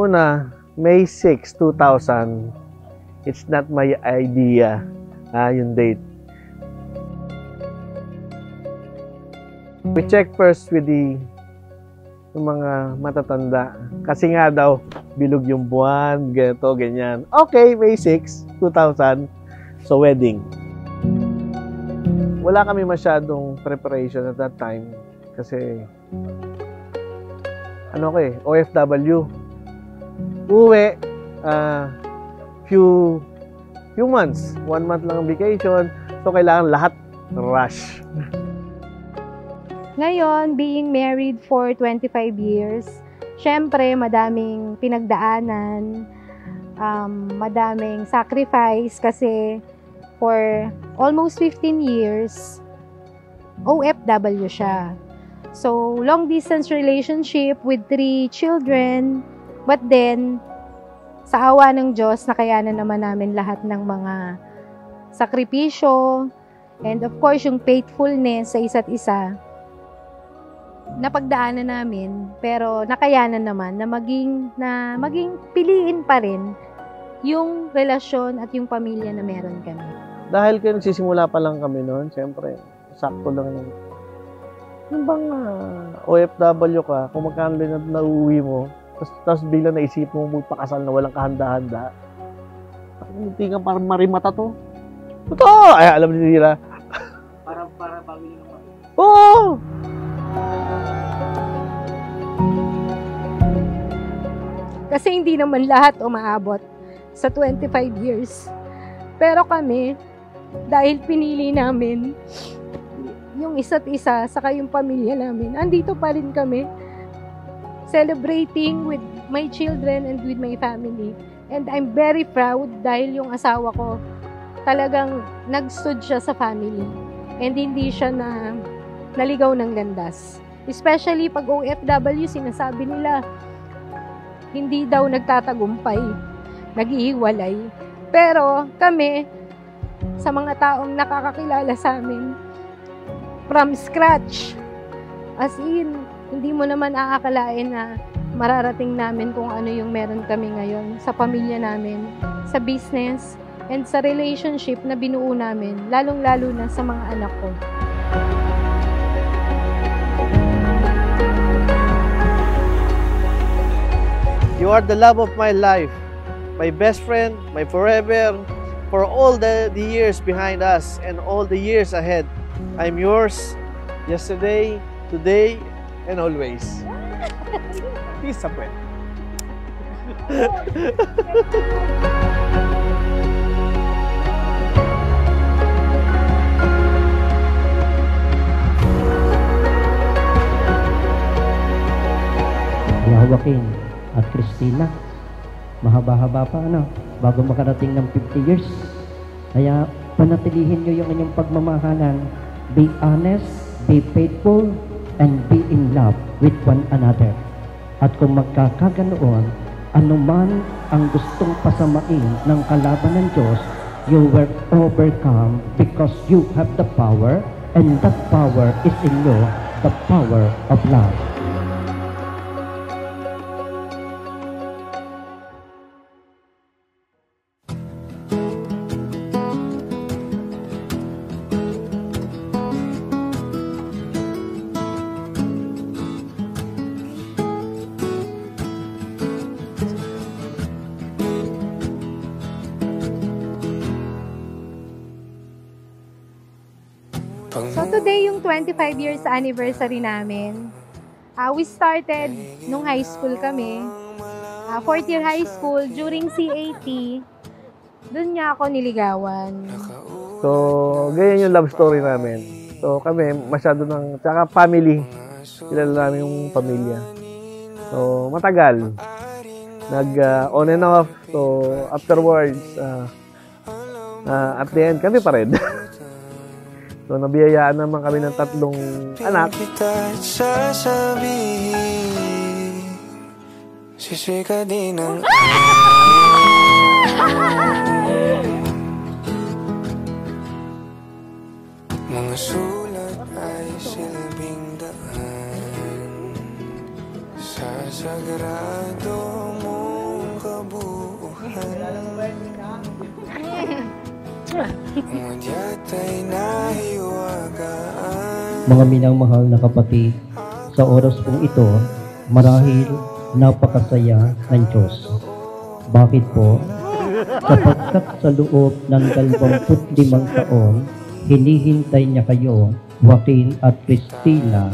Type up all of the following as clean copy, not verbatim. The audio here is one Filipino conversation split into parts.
Una, May 6, 2000. It's not my idea, yung date. We check first with yung mga matatanda. Kasi nga daw, bilog yung buwan, ganito, ganyan. Okay, May 6, 2000. So, wedding. Wala kami masyadong preparation at that time. Kasi, OFW. Uwi, few months. 1 month lang ang vacation. So, kailangan lahat rush. Ngayon, being married for 25 years, syempre, madaming pinagdaanan, madaming sacrifice kasi for almost 15 years, OFW siya. So, long-distance relationship with 3 children, but then, sa awa ng Diyos, nakayanan naman namin lahat ng mga sakripisyo, and of course, yung faithfulness sa isa't isa, napagdaanan namin, pero nakayanan naman na maging piliin pa rin yung relasyon at yung pamilya na meron kami. Dahil kaya nagsisimula pa lang kami noon, siyempre, sakto lang yung bang OFW ka, kung magkano din na nauwi mo, tapos bigla naisip mo magpakasal na walang kahanda-handa. Hindi ka parang marimata to. Totoo! Ay, alam nila. Para pamilya naman. Oo! Kasi hindi naman lahat umaabot sa 25 years. Pero kami, dahil pinili namin yung isa't isa, saka yung pamilya namin, andito pa rin kami, celebrating with my children and with my family. And I'm very proud dahil yung asawa ko, talagang nag-stood siya sa family. And hindi siya naligaw ng landas. Especially pag OFW, sinasabi nila, hindi daw nagtatagumpay, naghihiwalay. Pero kami, sa mga taong nakakakilala sa amin, from scratch, as in, hindi mo naman aakalain na mararating namin kung ano yung meron kami ngayon sa pamilya namin, sa business, and sa relationship na binuo namin, lalong-lalo na sa mga anak ko. You are the love of my life, my best friend, my forever, for all the years behind us and all the years ahead. I'm yours, yesterday, today, and always. Peace, Sapwet. Joaquin at Christina, mahaba-haba pa bago makarating ng 50 years. Kaya panatilihin nyo yung inyong pagmamahalan. Be honest, be faithful, and be in love with one another. At kung magkakaganoon, anuman ang gustong pasamain ng kalaban ng Diyos, you will overcome because you have the power, and that power is in you, the power of love. So today yung 25 years anniversary namin. We started nung high school kami. 4th year high school, during CAT, doon niya ako niligawan. So, ganyan yung love story namin. So, kami, masyado tsaka family. Kilala namin yung pamilya. So, matagal. On and off. So, afterwards, at the end, kami pa rin. So, nabiyayaan naman kami ng 3 anak. Sisika din ang mga sulat ay silbing daan sa sagrado mo. Ngunit ay nahiwagaan. Mga minamahal na kapatid, sa oras pong ito, marahil napakasaya ng Diyos. Bakit po? Sapagkat sa loob ng 25 taon, hinihintay niya kayo, Joaquin at Cristina,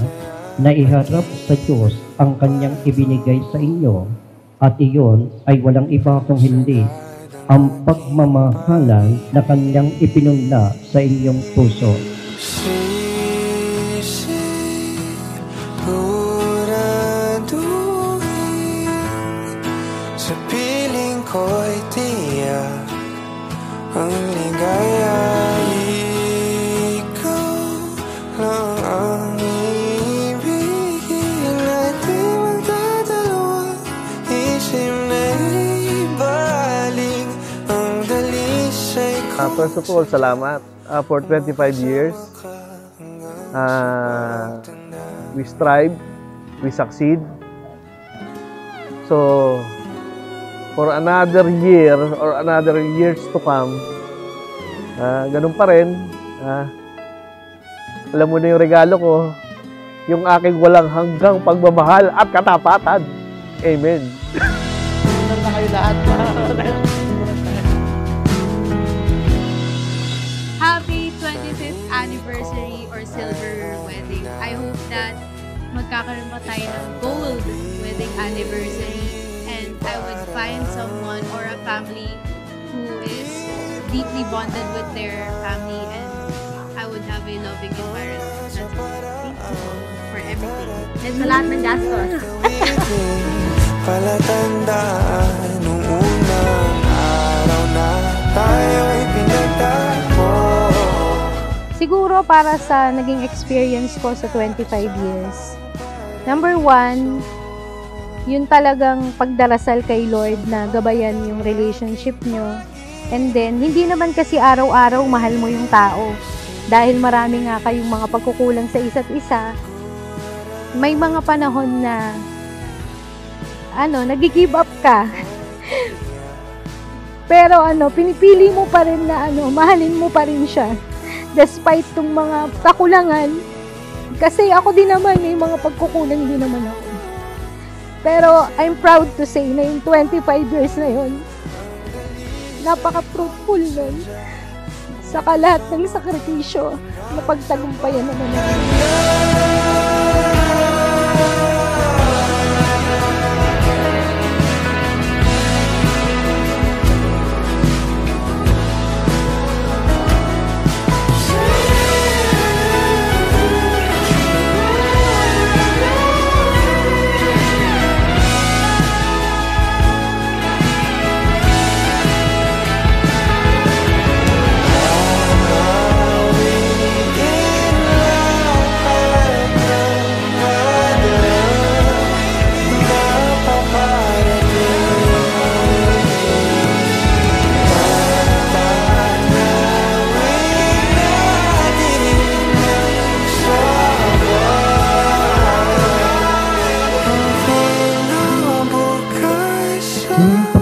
na iharap sa Diyos ang kanyang ibinigay sa inyo, at iyon ay walang iba kung hindi ang pagmamahalan na kanyang ipinunla sa inyong puso. Sa piling ko'y tiyak ang ligaya. Ikaw lang ang ibigin natin magdadalawa. Isip na ibalik ang dalisay ko. First of all, salamat for 25 years. We strive, we succeed. So, for another year or another years to come, ganun pa rin. Alam mo na yung regalo ko, yung aking walang hanggang pagmamahal at katapatan. Amen. Na kayo lahat. Happy 25th anniversary or silver wedding. I hope that magkakaroon pa tayo ng gold wedding anniversary. And I would find someone or a family who is deeply bonded with their family, and I would have a loving environment. That's it. Thank you for everything. And sa lahat ng gastos. Palatandaan nung unang araw na tayo'y pinagtagpo. Siguro para sa naging experience ko sa 25 years. Number 1, yun talagang pagdarasal kay Lord na gabayan yung relationship nyo. And then, hindi naman kasi araw-araw mahal mo yung tao. Dahil marami nga kayong mga pagkukulang sa isa't isa, may mga panahon na nag-give up ka. Pero pinipili mo pa rin na mahalin mo pa rin siya. Despite tong mga kakulangan. Kasi ako din naman, may mga pagkukulang din naman ako. Pero I'm proud to say na yung 25 years na yun, napaka-fruitful nun. Saka lahat ng sakripisyo na pagtagumpayan naman namin.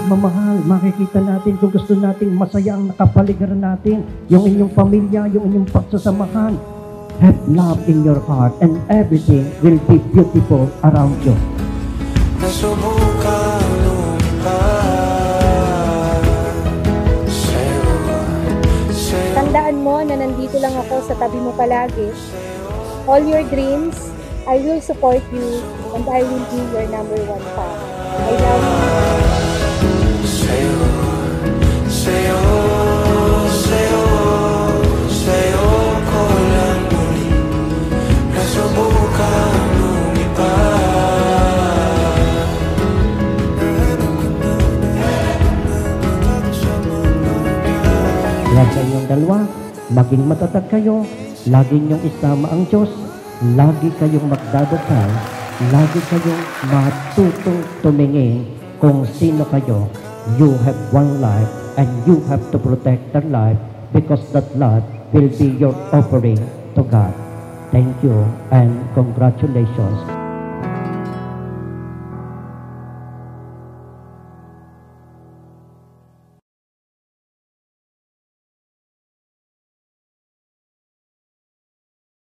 Pagmamahal, makikita natin kung gusto natin masaya ang nakapaligiran natin, yung inyong pamilya, yung inyong pagsasamahan. Have love in your heart and everything will be beautiful around you. Nasubukan lumipad sa'yo. Tandaan mo na nandito lang ako sa tabi mo palagi. All your dreams, I will support you and I will be your number 1 fan. I love you. Sa'yo ko lang muli nasubukan lumipad. Kaya sa inyong dalawa, maging matatag kayo, lagi niyong isama ang Diyos, lagi kayong magdadasal, lagi kayong matutong tumingin kung sino kayo. You have one life and you have to protect that life because that life will be your offering to God. Thank you and congratulations.